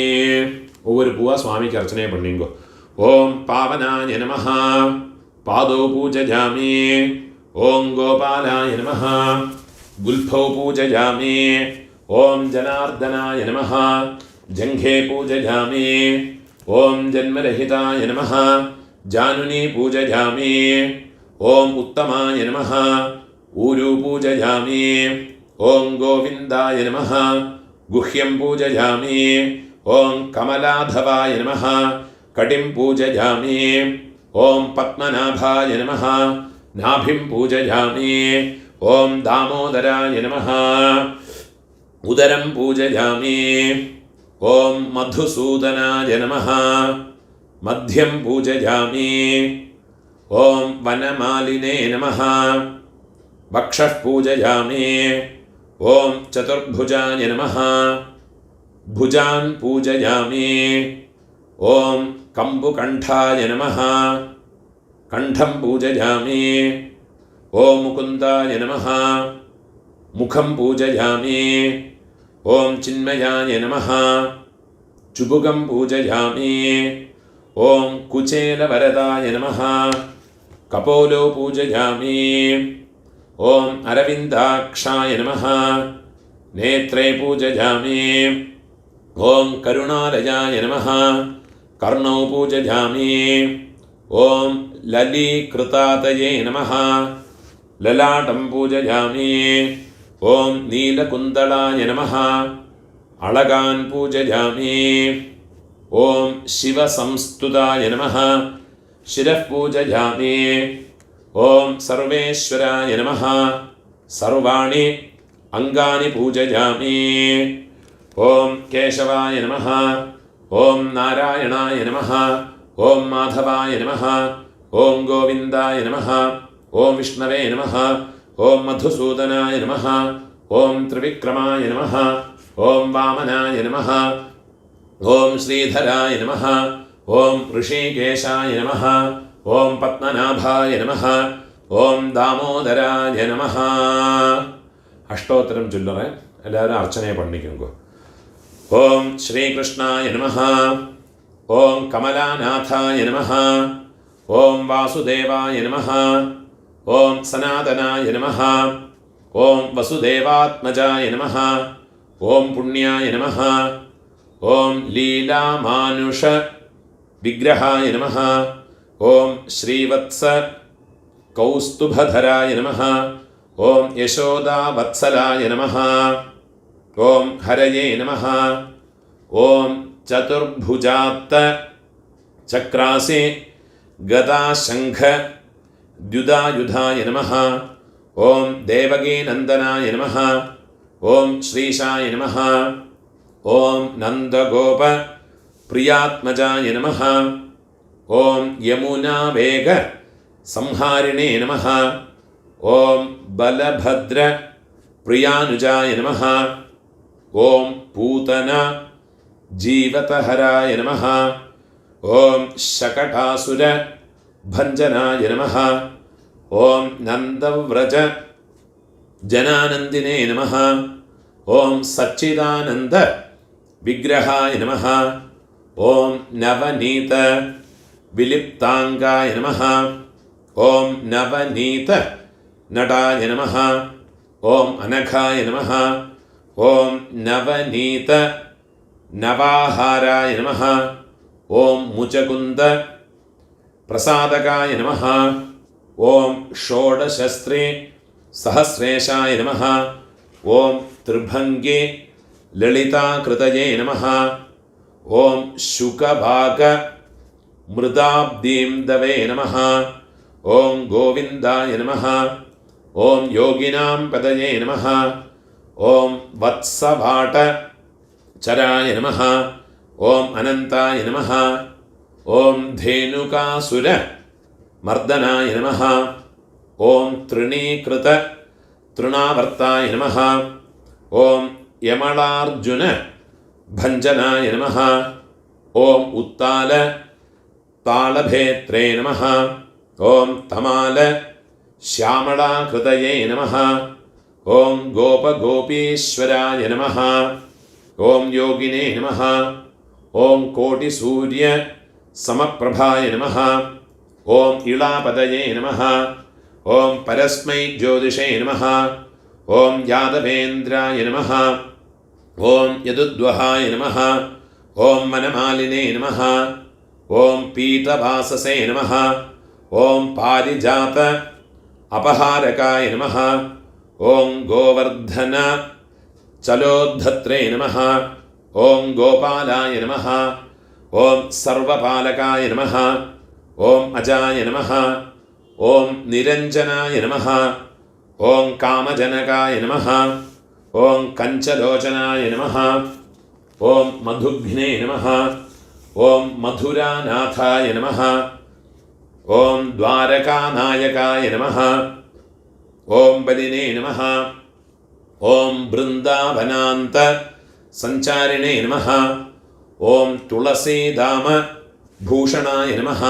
ഒവ്വൊരു പൂവ സ്വാമിക്ക് അർച്ചനയെ പണിങ്കോ. ഓം പാവനായ നമഃ. പാദോ പൂജയാമി. ഓം ഗോപാലായ നമഃ. ഗുൽഫൗ പൂജയാമി. ഓം ജനാർദ്ദനായ നമഃ. ജംഘേ പൂജയാമി. ഓം ജന്മരഹിതായ നമഃ. ജാനുനി പൂജയാമി. ഓം ഉത്തമായ നമഃ. ഊരു പൂജയാമി. ഓം ഗോവിന്ദായ നമഃ. ഗുഹ്യം പൂജയാമി. ഓം കമലാധവായ നമഃ. കടിം പൂജയാമി. ഓം പത്മനാഭായ നമഃ. നാഭിം പൂജയാമി. ഓം ദാമോദരായ നമഃ. ഉദരം പൂജയാമി. ഓം മധുസൂദനായ നമഃ. മധ്യം പൂജയാമി. ഓം വനമാലിനേ നമഃ. വക്ഷഃ പൂജയാമി. ഓം ചതുർഭുജായ നമഃ. ഭുജാൻ പൂജയാമി. ഓം കമ്പുകണ്ഠായ നമഃ. കണ്ഠം പൂജയാമി. ഓം മുകുന്ദായ നമഃ. മുഖം പൂജയാമി. ഓം ചിന്മയായ നമഃ. ചുബുകം പൂജയാമി. ഓം കുചേലവരദായ നമഃ. കപോലോ പൂജയാമി. ഓം അരവിന്ദാക്ഷായ നമഃ. നേത്രേ പൂജയാമി. ഓം കരുണാലയായ നമഃ. കർണൗ പൂജയാമി. ഓം ലലീകൃതാതയേ നമഃ. ലലാടം പൂജയാമി. ഓം നീലകുന്തളായ നമഃ. അളകാൻ പൂജയാമി. ഓം ശിവസംസ്തുതായ നമഃ. ശിരഃ പൂജയാമി. ഓം സർവേശ്വരായ നമഃ. സർവാണി അംഗാനി പൂജയാമി. ഓം കേശവായ നമഃ. ഓം നാരായണായ നമഃ. ഓം മാധവായ നമഃ. ഓം ഗോവിന്ദായ നമഃ. ഓം വിഷ്ണവേ നമഃ. ഓം മധുസൂദനായ നമഃ. ഓം ത്രിവിക്രമായ നമഃ. ഓം വാമനായ നമഃ. ഓം ശ്രീധരായ നമഃ. ഓം ഋഷികേശായ നമഃ. ഓം പത്മനാഭായ നമഃ. ഓം ദാമോദരായ നമഃ. അഷ്ടോത്തരം ചൊല്ലറേ എല്ലാവരും അർച്ചനയെ പണിക്കുങ്കോ. ഓം ശ്രീകൃഷ്ണായ നമഃ. ഓം കമലാനാഥായ നമഃ. ഓം വാസുദേവായ നമഃ. ഓം സനാതനായ നമഃ. ഓം വസുദേവാത്മജായ നമഃ. ഓം പുണ്യായ നമഃ. ഓം ലീലാമാനുഷ വിഗ്രഹായ നമഃ. ഓം ശ്രീവത്സ കൗസ്തുഭധരായ നമഃ. ഓം യശോദാവത്സലായ നമഃ. ഓം ഹരയേ നമഃ. ഓം ചതുർഭുജാത്ത ചക്രാസേ ഗദാശംഖ ദ്യുതായുധായ നമഃ. ഓം ദേവകീനന്ദനായ നമഃ. ഓം ശ്രീശായ നമഃ. ഓം നന്ദഗോപ പ്രിയാത്മജായ നമഃ. ഓം യമുനാവേഗ സംഹാരിണേ നമഃ. ഓം ബലഭദ്ര പ്രിയാനുജായ നമഃ. ഓം പൂതന ജീവതഹരായ നമഃ. ഓം ശകടാസുര ഭഞ്ജനായ നമഃ. ഓം നന്ദവ്രജ ജനാനന്ദിനേ നമഃ. ഓം സച്ചിദാനന്ദ വിഗ്രഹായ നമഃ. ഓം നവനീത വിലിപ്താംഗായ നമഃ. ഓം നവനീത നടായ നമഃ. ഓം അനഘായ നമഃ. ഓം നവനീത നവാഹാരായ നമഃ. ഓം മുചകുന്ദ പ്രസാദകായ നമഃ. ഓം ഷോഡശസ്ത്രേ സഹസ്രേശായ നമഃ. ഓം ത്രിഭംഗേ ലളിതാകൃതയേ നമഃ. ഓം ശുകഭാഗ മൃദാബ്ദീംദവേ നമഃ. ഓം ഗോവിന്ദായ നമഃ. ഓം യോഗിനാം പദയേ നമഃ. ഓം വത്സവാട ചരായ നമഃ. ഓം അനന്തായ നമഃ. ഓം ധേനുകാസുര മർദനായ നമഃ. ഓം തൃണീകൃത തൃണാവർത്തായ നമഃ. ഓം യമളാർജുന ഭഞ്ജനായ നമഃ. ഓം ഉത്താല താളഭേത്രേ നമഃ. ഓം തമാല ശ്യാമളാകൃതയേ നമഃ. ഓം ഗോപഗോപീശ്വരായ നമഃ. ഓം യോഗിനേ നമഃ. ഓം കോടിസൂര്യ സമപ്രഭായ നമഃ. ഓം ഇളാപദയേ നമഃ. ഓം പരസ്മൈ ജ്യോതിഷേ നമഃ. ഓം യാദവേന്ദ്രായ നമഃ. ഓം യദുദ്വഹായ നമഃ. ഓം വനമാലിനേ നമഃ. ഓം പീതവാസസേ നമഃ. ഓം പാരിജാത അപഹാരകായ നമഃ. ഓം ഗോവർദ്ധന ചലോദ്ധത്രേ നമഃ. ഓം ഗോപാലായ നമഃ. ഓം സർവപാലകായ നമഃ. ഓം അജായ നമഃ. ഓം നിരഞ്ജനായ നമഃ. ഓം കാമജനകായ നമഃ. ഓം കഞ്ചലോചനായ നമഃ. ഓം മധുഘ്നേ നമഃ. ഓം മധുരാനാഥായ നമഃ. ഓം ദ്വാരകാനായകായ നമഃ. ഓം ബലിനേ നമഃ. ഓം ബൃന്ദാവനാന്ത സഞ്ചാരിണേ നമഃ. ഓം തുളസീദാമ ഭൂഷണായ നമഃ.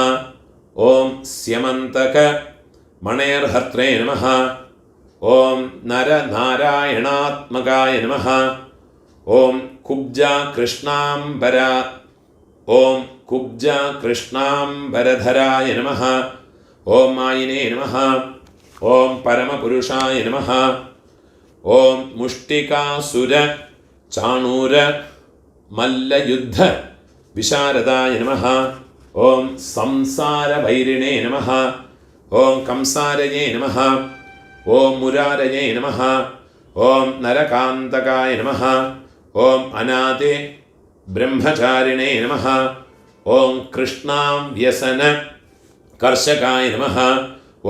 ഓം സ്യമന്തക മണേർഹർത്രേ നമഃ. ഓം നരനാരായണാത്മകായ നമഃ. ഓം കുബ്ജാ കൃഷ്ണാംബര ഓം കുബ്ജാ കൃഷ്ണാംബരധരായ നമഃ. ഓം മായിനേ നമഃ. ഓം പരമപുരുഷായ നമഃ. ഓം മുഷ്ടികാസുര ചാണൂര മല്ലയുദ്ധ വിശാരദായ നമഃ. ഓം സംസാരവൈരിണേ നമഃ. ഓം കംസാരയേ നമഃ. ഓം മുരാരയേ നമഃ. ഓം നരകാന്തകായ നമഃ. ഓം അനാദേ ബ്രഹ്മചാരിണേ നമഃ. ഓം കൃഷ്ണാം വ്യസന കർഷകായ നമഃ.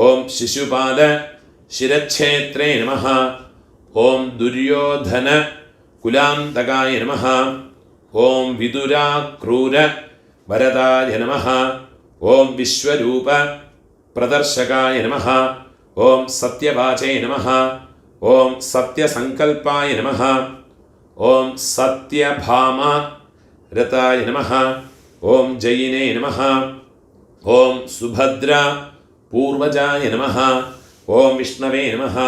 ഓം ശിശുപാല ശിരച്ഛേത്രേ നമഃ. ഓം ദുര്യോധന കുലാന്തകായ നമഃ. ഓം വിദുരാക്രൂര വരദായ നമഃ. ഓം വിശ്വരൂപ പ്രദർശകായ നമഃ. ഓം സത്യവാചേ നമഃ. ഓം സത്യസങ്കൽപ്പായ നമഃ. ഓം സത്യഭാമ രതായ നമഃ. ഓം ജയിനേ നമഃ. ഓം സുഭദ്ര പൂർവജായ നമഃ. ഓം വിഷ്ണവേ നമഃ.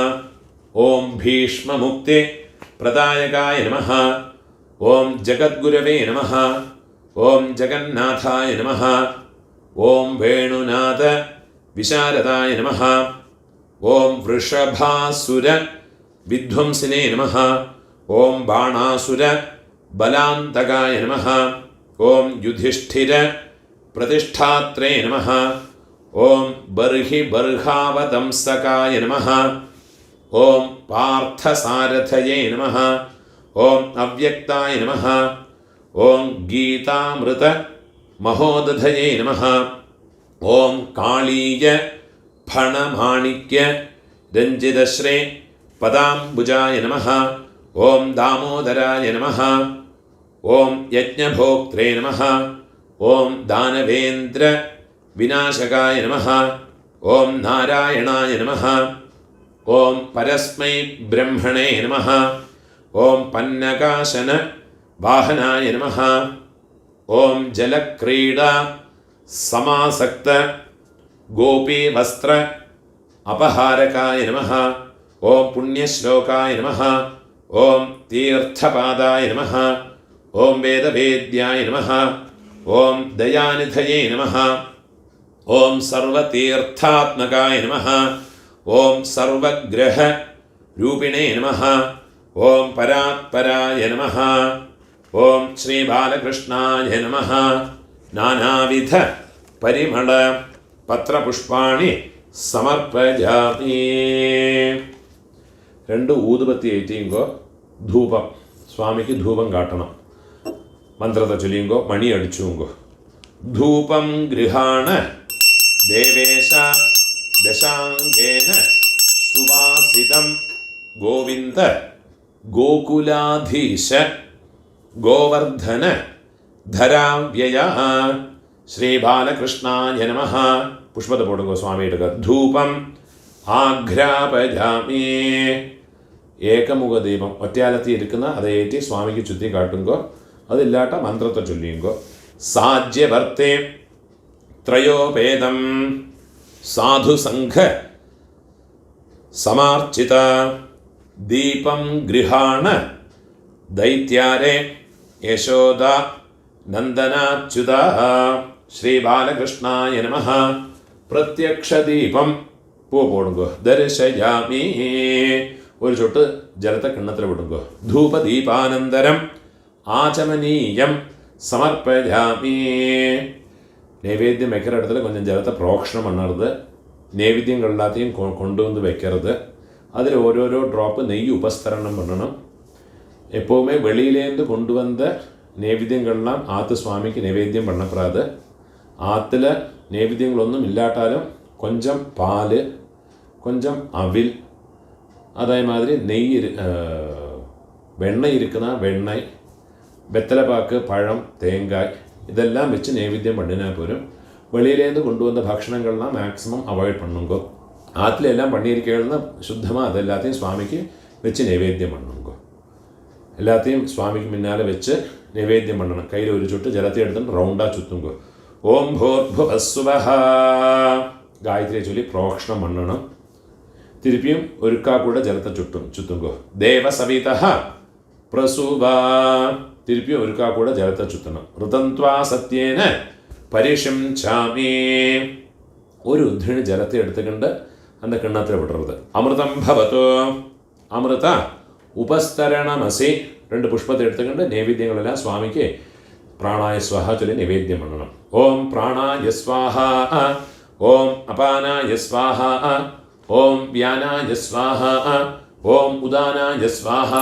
ഓം ഭീഷ്മമുക്തി പ്രദായകായ നമഃ. ഓം ജഗദ്ഗുരവേ നമഃ. ഓം ജഗന്നാഥായ നമഃ. ഓം വേണുനാഥ വിശാരദായ നമഃ. ഓം വൃഷഭാസുര വിധ്വംസിനേ നമഃ. ഓം ബാണാസുര ബലാന്തകായ നമഃ. ഓം യുധിഷ്ഠിര പ്രതിഷ്ഠാത്രേ നമഃ. ഓം ബർഹി ബർഹാവതംസകായ നമഃ. ഓം പാർത്ഥസാരഥയേ നമഃ. ഓം അവ്യക്തായ നമഃ. ഓം ഗീതാമൃത മഹോദധയേ നമഃ. ഓം കാളീയ ഫണമാണിക്യ രഞ്ജിതശ്രേ പദാംബുജായ നമഃ. ഓം ദാമോദരായ നമഃ. ഓം യജ്ഞഭോക്ത്രേ നമഃ. ഓം ദാനവേന്ദ്ര വിനാശകായ നമഃ. ഓം നാരായണായ നമഃ. ഓം പരസ്മൈ ബ്രഹ്മണേ നമഃ. ഓം പന്നകാശന വാഹനായ നമഃ. ഓം ജലക്രീഡ സമാസക്ത ഗോപീവസ്ത്ര അപഹാരകായ നമഃ. ഓം പുണ്യശ്ലോകായ നമഃ. ഓം തീർത്ഥപാദായ നമഃ. ഓം വേദവേദ്യായ നമഃ. ഓം ദയാനിധയേ നമഃ. ഓം സർവതീർത്ഥാത്മകായ നമഃ. ഓം സർവഗ്രഹ രൂപിണേ നമഃ. ഓം പരാത്പരായ നമഃ. ഓം ശ്രീ ബാലകൃഷ്ണായ നമഃ. നാനാവിധ പരിമള പത്രപുഷ്പാണി സമർപ്പയാമി. 2 ഊതുബത്തി ഏറ്റിയുമ്പോൾ ധൂപം സ്വാമിക്ക് ധൂപം കാട്ടണം. മന്ത്രത്തെ ചൊല്ലിയുമ്പോൾ മണി അടിച്ചുങ്കോ. ധൂപം ഗൃഹാണ ദേവേശ ദശാംഗേന സുവാസിതം ഗോവിന്ദ ഗോകുലാധീശ ഗോവർദ്ധന ധരാവ്യയ ശ്രീ ബാലകൃഷ്ണായ നമഃ. പുഷ്പത്തെ പോടുങ്കോ സ്വാമിയുടെ ധൂപം ആഘ്രാപയാമി. ഏകമുഖ ദീപം ഒറ്റയാലത്തി ഇരിക്കുന്ന അതേറ്റി സ്വാമിക്ക് ചുറ്റി കാട്ടുങ്കോ. അതില്ലാട്ട മന്ത്രത്തെ ചൊല്ലിയുങ്കോ. സാജ്യവർത്തേ ത്രയോപേദം സാധുസംഘ സമാർച്ചിത ദീപം ഗൃഹാണ ദൈത്യാരേ യശോദ നന്ദനാച്യുത ശ്രീ ബാലകൃഷ്ണായ നമഃ. പ്രത്യക്ഷദീപം പൂ പോടുങ്കോ. ദർശയാമി. ഒരു ചൊട്ട് ജലത്തെ കിണ്ണത്തിൽ വിടുങ്കോ. ധൂപദീപാനന്തരം ആചമനീയം സമർപ്പയാമി. നൈവേദ്യം വെக்கிற இடத்துல கொஞ்சம் ஜலத்தை പ്രോക്ഷണം பண்ணരുത്. നൈവേദ്യങ്ങൾ എല്ലാத்தையும் കൊണ്ടുവന്ന് വെക്കരുത്. അതിൽ ഓരോരോ ഡ്രോപ്പ് നെയ്യ് ഉപസ്തരണം பண்ணணும். எப்போவுமே வெளியிலேருந்து கொண்டு வந்த நைவேத்தியங்கள்லாம் ஆற்று சுவாமிக்கு நைவேத்தியம் பண்ணப்படாது. ஆற்றுல நைவேத்தியங்களொന്നും இல்லாட்டாலும் கொஞ்சம் பால், கொஞ்சம் அவில், அதே மாதிரி நெய், வெண்ணெய் இருக்குன்னா வெண்ணெய், വെത്തലപ്പാക്ക്, പഴം, തേങ്ങായ് ഇതെല്ലാം വെച്ച് നൈവേദ്യം പണിനാൽ പോരും. വെളിയിലേന്ന് കൊണ്ടുവന്ന ഭക്ഷണങ്ങളെല്ലാം മാക്സിമം അവോയ്ഡ് பண்ணுங்கோ. ആറ്റിലെല്ലാം പണിയിരിക്കുന്ന ശുദ്ധமாக അതെല്ലാத்தையும் സ്വാമിക്ക് വെച്ച് നൈവേദ്യം பண்ணுங்கோ. എല്ലാத்தையும் സ്വാമിക്ക് മുന്നാലെ വെച്ച് നൈവേദ്യം பண்ணணும். കയ്യിൽ ഒരു ചുട്ട് ജലത്തെ എടുത്തിട്ട് റൗണ്ടാக ചുറ്റുങ്കോ. ഓം ഭൂർഭുവസ്സുവഃ ഗായത്രിയെ ചൊല്ലി പ്രോക്ഷണം பண்ணணும். തിരുപ്പിയും ഒരുക്കാ കൂടെ ജലത്തെ ചുറ്റുങ്കോ. ദേവസവിതഃ പ്രസൂവ തിരുപ്പിയും ഒരുക്കാ കൂടെ ജലത്തെ ചുറ്റണം. ഋതന്ത്വാ സത്യേന പരിഷിംചാമി. ഒരു ഉദ്ധിണി ജലത്തെ എടുത്തുകൊണ്ട് அந்த കിണ്ണത്തിൽ വിടരുത്. അമൃതം ഭവതു അമൃത ഉപസ്തരണമസി. 2 പുഷ്പത്തെ എടുത്തുകൊണ്ട് നൈവേദ്യങ്ങളെല്ലാം സ്വാമിക്ക് പ്രാണായ സ്വാഹ ചൊല്ലി നൈവേദ്യം பண்ணണം. ഓം പ്രാണായ സ്വാഹ, ഓം അപാനായ സ്വാഹ, ഓം വ്യാനായ സ്വാഹ, ഓം ഉദാനായ സ്വാഹ,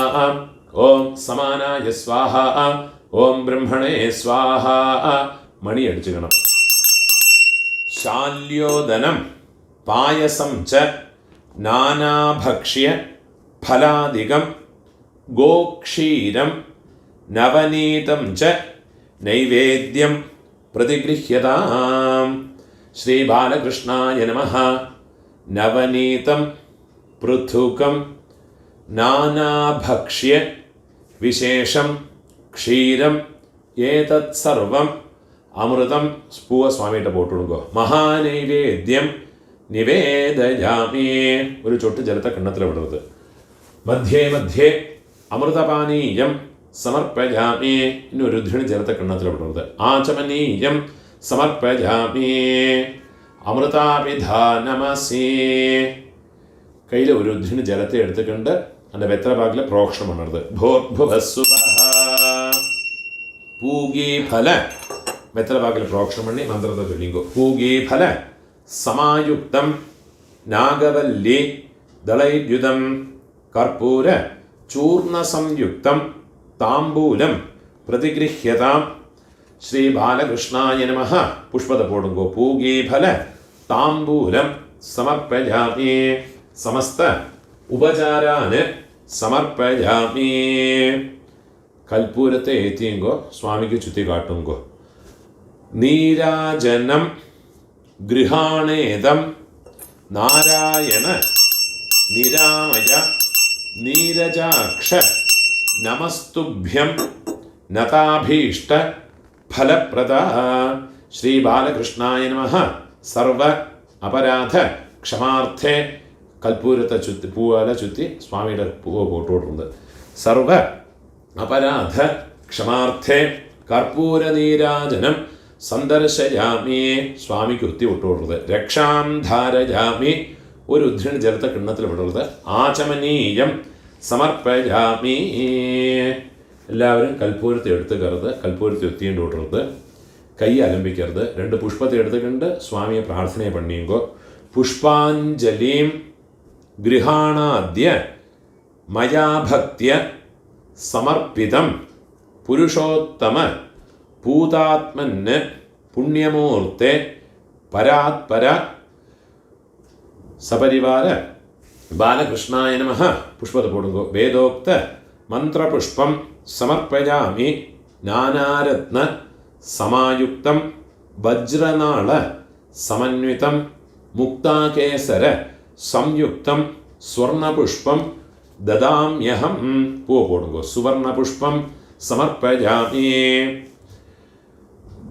ഓം സമാനായ സ്വാഹ, ഓം ബ്രഹ്മണേ സ്വാഹ. മണി അടിച്ചുകണം. ശാല്യോദനം പായസം ച നാനാഭക്ഷ്യ ഫലാദികം ഗോക്ഷീരം നവനീതം ച നൈവേദ്യം പ്രതിഗൃഹ്യതാം. ശ്രീ ബാലകൃഷ്ണായ നമഃ. നവനീതം പൃഥുകം നാനാഭക്ഷ്യ വിശേഷം ക്ഷീരം ഏതത് സർവം അമൃതം. പൂവ സ്വാമിയുടെ പോട്ടുകൊടുക്കോ. മഹാനൈവേദ്യം നിവേദയാമി. ഒരു ചൊട്ട് ജലത്തെ കിണ്ണത്തിൽ വിടരുത്. മധ്യേ മധ്യേ അമൃതപാനീയം സമർപ്പയാമി. ഇനി ഒരു രുദ്രിണി ചേർത്ത് കിണ്ണത്തിലിടുന്നത്. ആചമനീയം സമർപ്പയാമി. അമൃതാപിധാനമസി. കയ്യിൽ ഒരു രുദ്രിണി ജലത്തെ എടുത്തിട്ടുണ്ട്. അതിൻ്റെ വെത്രഭാഗിലെ പ്രോക്ഷണം ഉണർത്. ഭോർഭുവസ്സുവഃ പൂഗീഫല. വെത്രഭാഗിലെ പ്രോക്ഷണം പണി മന്ത്രത്തെ ചൊല്ലിങ്കോ. പൂഗീഫല സമായുക്തം നാഗവല്ലി ദളൈദ്യുതം കർപ്പൂര ചൂർണ സംയുക്തം താംബൂലം പ്രതിഗൃഹ്യതാം. ശ്രീ ബാലകൃഷ്ണായ നമഃ. പുഷ്പത പോടുങ്കോ. പൂഗീഫല താംബൂലം സമർപ്പയാമി. സമസ്ത ഉപചാരാന് സമർപ്പയാമി. കൽപ്പൂരത്തെ ഏറ്റിയുങ്കോ സ്വാമിക്ക് ചുറ്റി കാട്ടുങ്കോ. നീരാജനം ഗൃഹാണേദം നാരായണ നിരാമയ നീരജാക്ഷ നമസ്തുഭ്യം നതാഭീഷ്ട ഫലപ്രദ. ശ്രീ ബാലകൃഷ്ണായ നമഃ. സർവ അപരാധ ക്ഷമാർത്ഥേ. കൽപ്പൂരത്തെ ചുറ്റി പൂവാല ചുറ്റി സ്വാമിയുടെ പൂവ് പോട്ടുകൊടുക്കുന്നത്. സർവ അപരാധ ക്ഷമാർത്ഥേ കർപ്പൂര നീരാജനം സന്ദർശയാമി. സ്വാമിക്ക് ഒത്തി വിട്ടുകൊടുക്കുന്നത്. രക്ഷാം ധാരയാമി. ഒരു ഉദ്ധിണി ജലത്തെ കിണ്ണത്തിൽ വിടുന്നത്. ആചമനീയം സമർപ്പയാമി. എല്ലാവരും കൽപ്പൂരത്തെ എടുത്ത് കയറുത്. കൽപ്പൂരത്തെ ഒത്തിയിട്ട് വിട്ടുന്നത്. കൈ അലമ്പിക്കരുത്. 2 പുഷ്പത്തെ എടുത്തുകൊണ്ട് സ്വാമിയെ പ്രാർത്ഥനയെ പണിയുങ്കോ. പുഷ്പാഞ്ജലിം ഗൃഹാണാദ്യ മയാ ഭക്ത്യ സമർപ്പിതം പുരുഷോത്തമ പൂതാത്മന് പുണ്യമൂർത്തെ പരാത്പര സപരിവാര ബാലകൃഷ്ണായ നമഃ. പുഷ്പത പോടുങ്കോ. വേദോക്ത മന്ത്രപുഷ്പം സമർപ്പയാമി. നാനാരത്ന സമായുക്തം വജ്രനാള സമന്വിതം മുക്താകേസര സംയുക്തം സ്വർണപുഷ്പം ദദാമ്യഹം. പൂവ് പോടുങ്കോ. സുവർണപുഷ്പം സമർപ്പയാമി.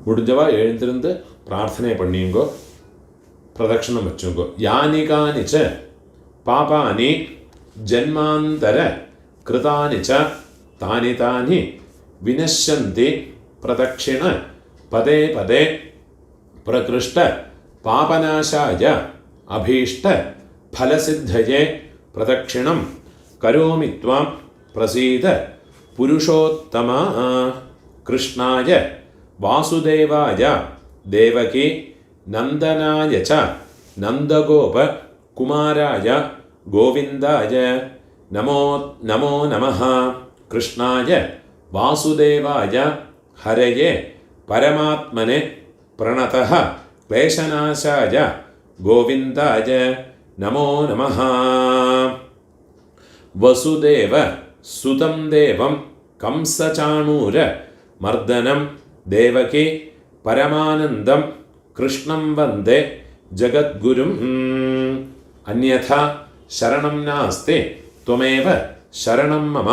മുടിഞ്ഞവ എഴുന്നിരുന്ന് പ്രാർത്ഥനയെ പണിയുങ്കോ. പ്രദക്ഷിണം വെച്ചുങ്കോ. യാനി കാനിച്ച പാപാനി ജന്മാന്തര കൃതാനി ച താനി താനി വിനശ്യന്തി പ്രദക്ഷിണ പദേ പദേ പ്രകൃഷ്ട പാപനാശായ അഭീഷ്ട ഫലസിദ്ധയേ പ്രദക്ഷിണം കരോമി ത്വാം പ്രസീദ പുരുഷോത്തമ. കൃഷ്ണായ വാസുദേവായ ദേവകി നന്ദനായ ച നന്ദഗോപ കുമാരായ ഗോവിന്ദായ നമോ നമോ നമഃ. കൃഷ്ണായ വാസുദേവായ ഹരയേ പരമാത്മനെ പ്രണതഃ ക്ലേശനാശായ ഗോവിന്ദായ നമോ നമഃ. വസുദേവ സുതം ദേവം കംസചാണൂര മർദ്ദനം ദേവകി പരമാനന്ദം കൃഷ്ണം വന്ദേ ജഗദ്ഗുരും. അന്യഥ ശരണം നാസ്തി ത്വമേവ ശരണം മമ.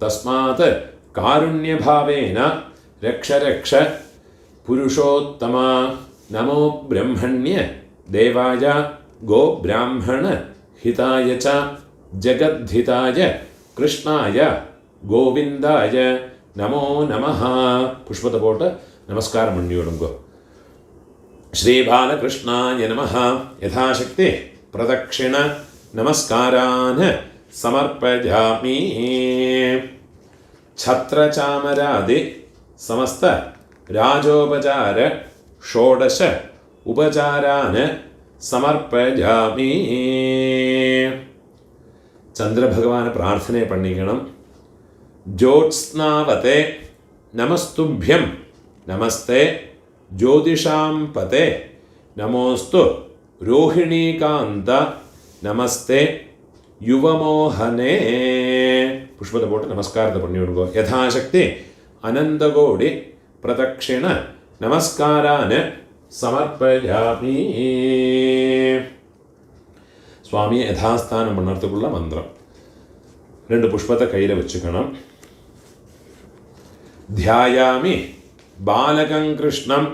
തസ്മാത് കാരുണ്യഭാവേന രക്ഷ രക്ഷ പുരുഷോത്തമ. നമോ ബ്രഹ്മണ്യ ദേവായ ഗോബ്രാഹ്മണ ഹിതായ ച ജഗദ്ധിതായ കൃഷ്ണായ ഗോവിന്ദായ നമോ നമഃ. പുഷ്പത പോട്ട് നമസ്കാരം മണ്ണിയോടുങ്കോ. ശ്രീ ബാലകൃഷ്ണായ നമഃ. യഥാശക്തി പ്രദക്ഷിണ നമസ്കാരാൻ സമർപ്പയാമി. ഛത്രചാമരാദി സമസ്ത രാജോപചാര ഷോഡശ ഉപചാരാൻ സമർപ്പയാമി. ചന്ദ്രഭഗവാന് പ്രാർത്ഥനയെ പണിക്കണം. ജ്യോത്സ്നാവത്തെ നമസ്തുഭ്യം നമസ്തേ ജ്യോതിഷാം പതേ നമോസ്തു രോഹിണീകാന്ത നമസ്തേ യുവമോഹനേ. പുഷ്പത്തെ പോട്ട് നമസ്കാരത്തെ പണിയെടുക്കുക. യഥാശക്തി അനന്തകോടി പ്രദക്ഷിണ നമസ്കാരാന് സമർപ്പയാമി. സ്വാമിയെ യഥാസ്ഥാനം ഉണർത്തുള്ള മന്ത്രം. 2 പുഷ്പത്തെ കയ്യിൽ വെച്ചുക്കണം. ധ്യായാമി ബാലകം കൃഷ്ണം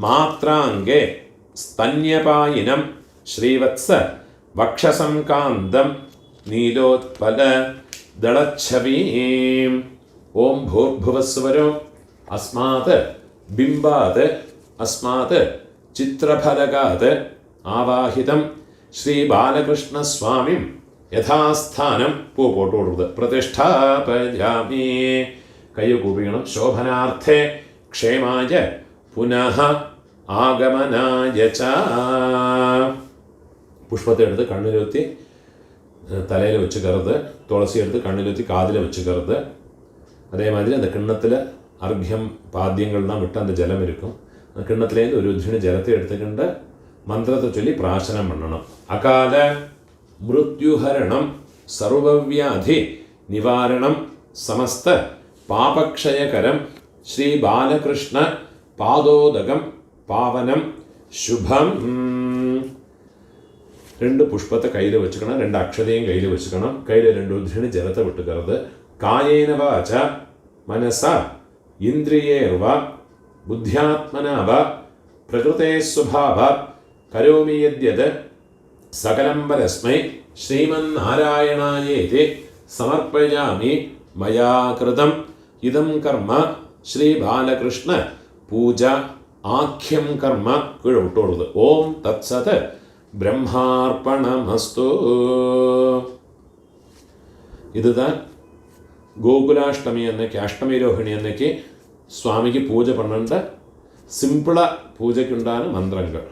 മാത്രാംഗേ സ്തന്യപായിനം ശ്രീവത്സ വക്ഷസംകാന്തം നീലോത്പല ദളച്ഛവീം. ഓം ഭൂർഭുവസ്വരോ അസ്മാത് ബിംബാത് അസ്മാത് ചിത്രഫലകാത് ആവാഹിതം ശ്രീ ബാലകൃഷ്ണസ്വാമിം യഥാസ്ഥാനം പൂ പോട്ട് കൊടുത്തത് പ്രതിഷ്ഠാപയാമി. കൈ കൂപ്പിക്കണം. ശോഭനാർത്ഥേ ക്ഷേമായ പുനഃ ആഗമനായ ച. പുഷ്പത്തെ എടുത്ത് കണ്ണിലുത്തി തലയിൽ വെച്ച് കറുത്ത്, തുളസി എടുത്ത് കണ്ണിലുത്തി കാതിൽ വെച്ച് കറുത്ത്, അതേമാതിരി அந்த கிண்ணத்தில் അർഘ്യം പാദ്യങ്ങൾ தான் விட்டு அந்த ஜலம் இருக்கும். அந்த கிண்ணத்துலேருந்து ஒரு உதிரின ஜலத்தை எடுத்துக்கிண்டு மந்திரத்தை சொல்லி பிராசனம் பண்ணணும். அகால மிருத்யுஹரணம் സർവവ്യാധി നിവാരണം സമസ്ത പാപക്ഷയകരം ശ്രീ ബാലകൃഷ്ണ പാദോദകം പാവനം ശുഭം. 2 പുഷ്പത്തെ കയ്യിൽ വെച്ചുക്കണം, 2 അക്ഷതയും കയ്യിൽ വെച്ചുക്കണം. കയ്യിൽ 2 ഉദ്ധിണി ജലത്തെ വിട്ടുകരുത്. കായേന വാച മനസ ഇന്ദ്രിയേർവ ബുദ്ധ്യാത്മനാവ പ്രകൃതേ സ്വഭാവ കരോമി യദ്യത് സകലം പരസ്മൈ ശ്രീമന്നാരായണായേതി സമർപ്പയാമി മയാ കൃതം ഇതം കർമ്മ ശ്രീ ബാലകൃഷ്ണ പൂജ ആഖ്യം കർമ്മ. കീഴെ വിട്ടോളത്. ഓം തത്സത് ബ്രഹ്മാർപ്പണമസ്തു. இதுதான் கோகுலாஷ்டமி அன்னைக்கு, அஷ்டமி ரோஹிணி அன்னைக்கு சுவாமிக்கு பூஜை பண்ண சிம்பிளாக பூஜைக்குண்டான மந்திரங்கள்.